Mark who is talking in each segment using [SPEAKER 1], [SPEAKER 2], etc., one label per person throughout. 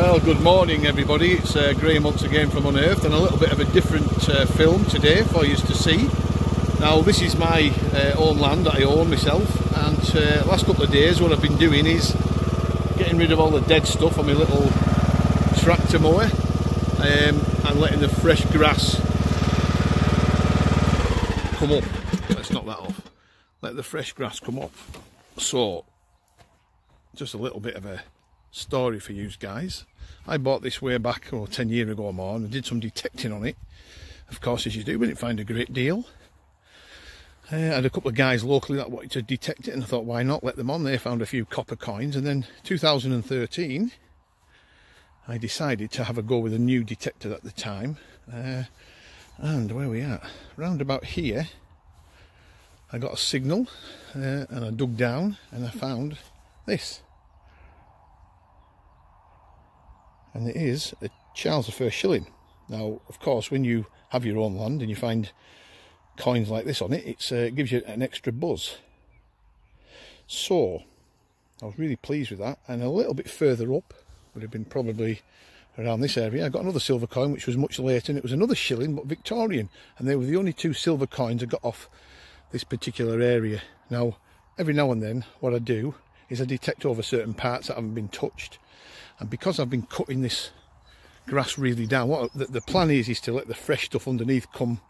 [SPEAKER 1] Well, good morning everybody, it's Graham once again from Unearthed, and a little bit of a different film today for you to see. Now this is my own land that I own myself, and last couple of days what I've been doing is getting rid of all the dead stuff on my little tractor mower and letting the fresh grass come up. Let's knock that off. Let the fresh grass come up. So, just a little bit of a story for you guys. I bought this way back 10 years ago or more, and I did some detecting on it, of course, as you do. We didn't find a great deal. I had a couple of guys locally that wanted to detect it, and I thought, why not, let them on. They found a few copper coins, and then 2013 I decided to have a go with a new detector at the time, and where we at, round about here I got a signal, and I dug down and I found this. And it is a Charles I shilling. Now, of course, when you have your own land and you find coins like this on it, it gives you an extra buzz. So, I was really pleased with that. And a little bit further up, would have been probably around this area, I got another silver coin, which was much later, and it was another shilling, but Victorian. And they were the only two silver coins I got off this particular area. Now, every now and then, what I do is I detect over certain parts that haven't been touched. And because I've been cutting this grass really down, what the plan is to let the fresh stuff underneath come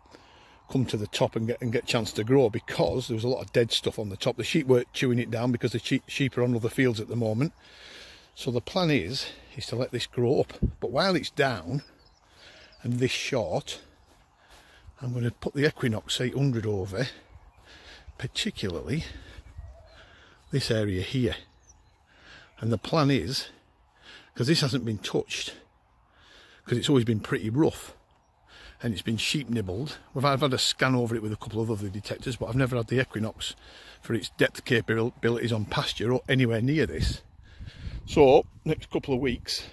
[SPEAKER 1] to the top and get a chance to grow, because there was a lot of dead stuff on the top. The sheep weren't chewing it down because the sheep are on other fields at the moment. So the plan is to let this grow up. But while it's down and this short, I'm going to put the Equinox 800 over, particularly this area here. And the plan is, because this hasn't been touched, because it's always been pretty rough and it's been sheep nibbled. I've had a scan over it with a couple of other detectors, but I've never had the Equinox for its depth capabilities on pasture or anywhere near this. So next couple of weeks,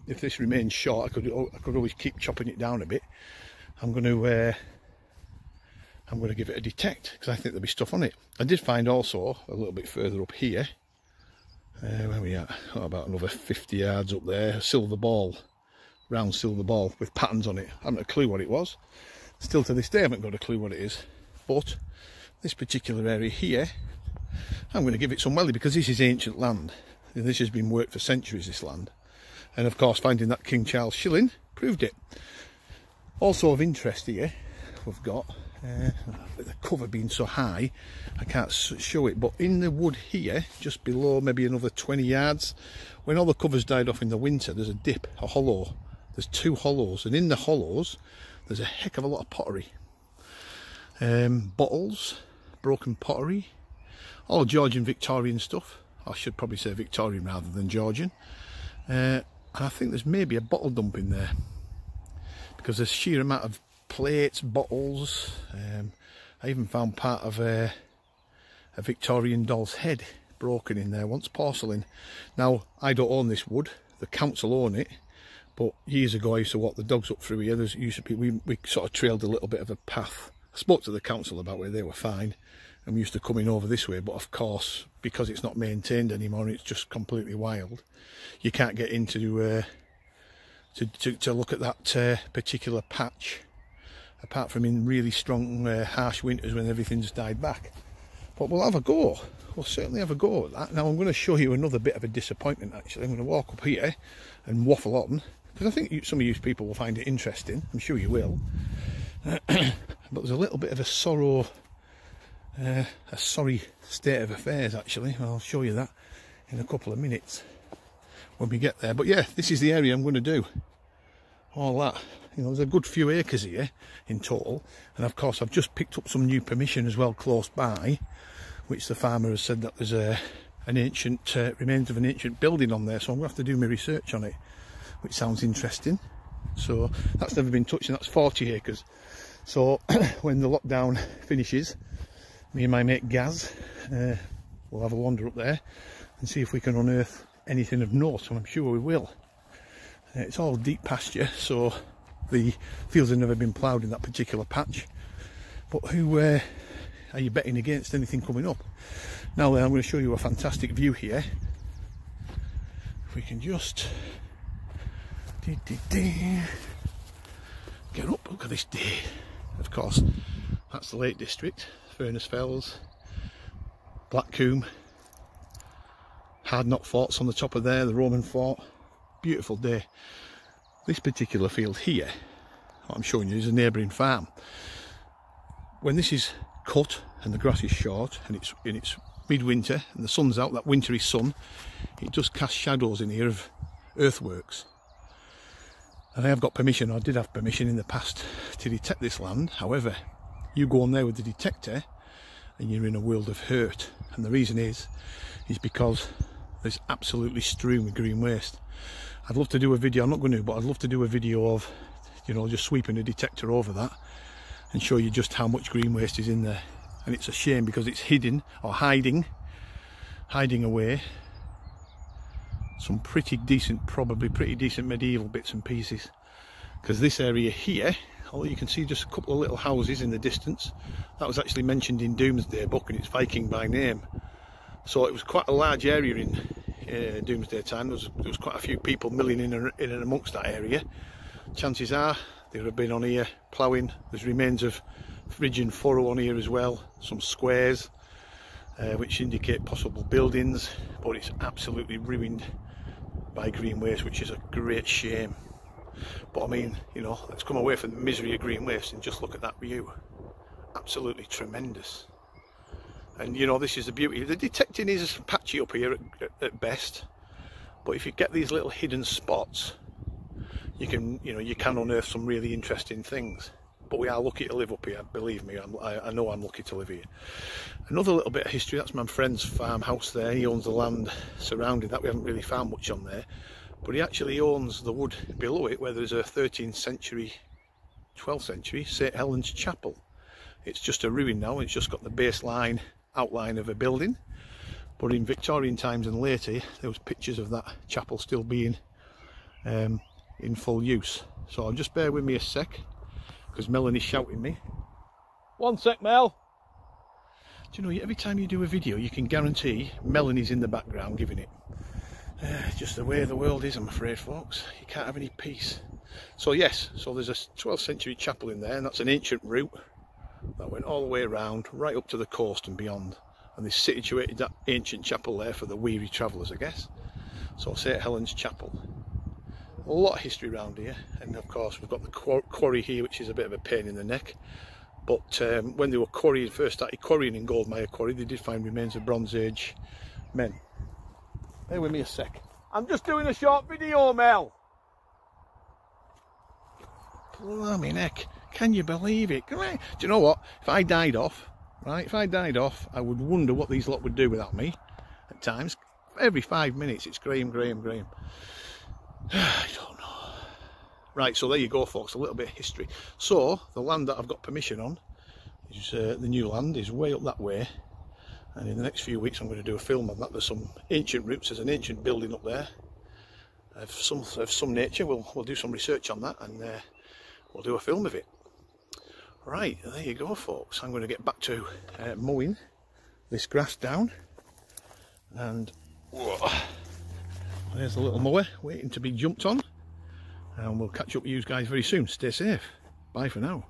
[SPEAKER 1] if this remains short, I could always keep chopping it down a bit. I'm going to give it a detect, because I think there'll be stuff on it. I did find also a little bit further up here, where we at? Oh, about another 50 yards up there, a silver ball, round silver ball with patterns on it. I haven't a clue what it was. Still to this day I haven't got a clue what it is. But this particular area here, I'm going to give it some welly, because this is ancient land. This has been worked for centuries, this land. And of course, finding that King Charles shilling proved it. Also of interest here, we've got the cover being so high I can't show it, but in the wood here, just below maybe another 20 yards, when all the covers died off in the winter, there's a dip, a hollow. There's two hollows, and in the hollows there's a heck of a lot of pottery, bottles, broken pottery, all Georgian Victorian stuff. I should probably say Victorian rather than Georgian. And I think there's maybe a bottle dump in there, because there's sheer amount of plates, bottles. I even found part of a Victorian doll's head broken in there once, porcelain. Now, I don't own this wood, the council own it, but years ago I used to walk the dogs up through here. There's used to be, we sort of trailed a little bit of a path. I spoke to the council about where they were fine, and we used to come in over this way, but of course, because it's not maintained anymore, it's just completely wild. You can't get into to look at that particular patch, apart from in really strong harsh winters when everything's died back. But we'll have a go. We'll certainly have a go at that. Now I'm going to show you another bit of a disappointment, actually. I'm going to walk up here and waffle on, because I think some of you people will find it interesting. I'm sure you will. But there's a little bit of a sorry state of affairs, actually. I'll show you that in a couple of minutes when we get there. But yeah, this is the area I'm going to do all that. You know, there's a good few acres here in total, and of course I've just picked up some new permission as well close by, which the farmer has said that there's an ancient remains of an ancient building on there, so I'm going to have to do my research on it, which sounds interesting. So that's never been touched, and that's 40 acres. So when the lockdown finishes, me and my mate Gaz will have a wander up there and see if we can unearth anything of note, and I'm sure we will. It's all deep pasture, so the fields have never been ploughed in that particular patch. But who are you betting against anything coming up? Now then, I'm going to show you a fantastic view here. If we can just Get up, look at this day. Of course, that's the Lake District, Furness Fells, Blackcombe, Hard Knot Forts on the top of there, the Roman fort. Beautiful day. This particular field here, what I'm showing you, is a neighbouring farm. When this is cut and the grass is short and it's midwinter and the sun's out, that wintry sun, it does cast shadows in here of earthworks. And I have got permission, or I did have permission in the past, to detect this land. However, you go on there with the detector and you're in a world of hurt. And the reason is because there's absolutely strewn with green waste. I'd love to do a video, I'm not going to, but I'd love to do a video of, you know, just sweeping a detector over that and show you just how much green waste is in there. And it's a shame because it's hidden, or hiding away some pretty decent, probably pretty decent medieval bits and pieces. Because this area here, although you can see just a couple of little houses in the distance, that was actually mentioned in Domesday Book and it's Viking by name. So it was quite a large area in Domesday time. There was quite a few people milling in and amongst that area. Chances are they would have been on here ploughing. There's remains of Phrygian furrow on here as well, some squares which indicate possible buildings, but it's absolutely ruined by green waste, which is a great shame. But I mean, you know, let's come away from the misery of green waste and just look at that view. Absolutely tremendous. And you know, this is the beauty. The detecting is patchy up here at best, but if you get these little hidden spots, you can unearth some really interesting things. But we are lucky to live up here, believe me. I know I'm lucky to live here. Another little bit of history, that's my friend's farmhouse there. He owns the land surrounding that. We haven't really found much on there, but he actually owns the wood below it where there's a 13th century, 12th century St Helen's Chapel. It's just a ruin now. It's just got the baseline outline of a building, but in Victorian times and later there was pictures of that chapel still being in full use. So just bear with me a sec, because Melanie's shouting me. One sec, Mel. Do you know, every time you do a video you can guarantee Melanie's in the background giving it. Just the way the world is, I'm afraid, folks. You can't have any peace. So yes, so there's a 12th century chapel in there, and that's an ancient route that went all the way around, right up to the coast and beyond. And they situated that ancient chapel there for the weary travellers, I guess. So St Helen's Chapel. A lot of history around here, and of course we've got the quarry here, which is a bit of a pain in the neck. But when they were first started quarrying in Goldmire Quarry, they did find remains of Bronze Age men. Bear with me a sec. I'm just doing a short video, Mel. Blimey neck, can you believe it? Do you know what? If I died off, right? If I died off, I would wonder what these lot would do without me. At times, every 5 minutes, it's Graham. I don't know. Right, so there you go, folks, a little bit of history. So the land that I've got permission on is the new land is way up that way, and in the next few weeks I'm going to do a film on that. There's some ancient roots, there's an ancient building up there of some nature. We'll do some research on that, and we'll do a film of it. Right, there you go, folks. I'm going to get back to mowing this grass down, and whoa, there's the little mower waiting to be jumped on, and we'll catch up with you guys very soon. Stay safe. Bye for now.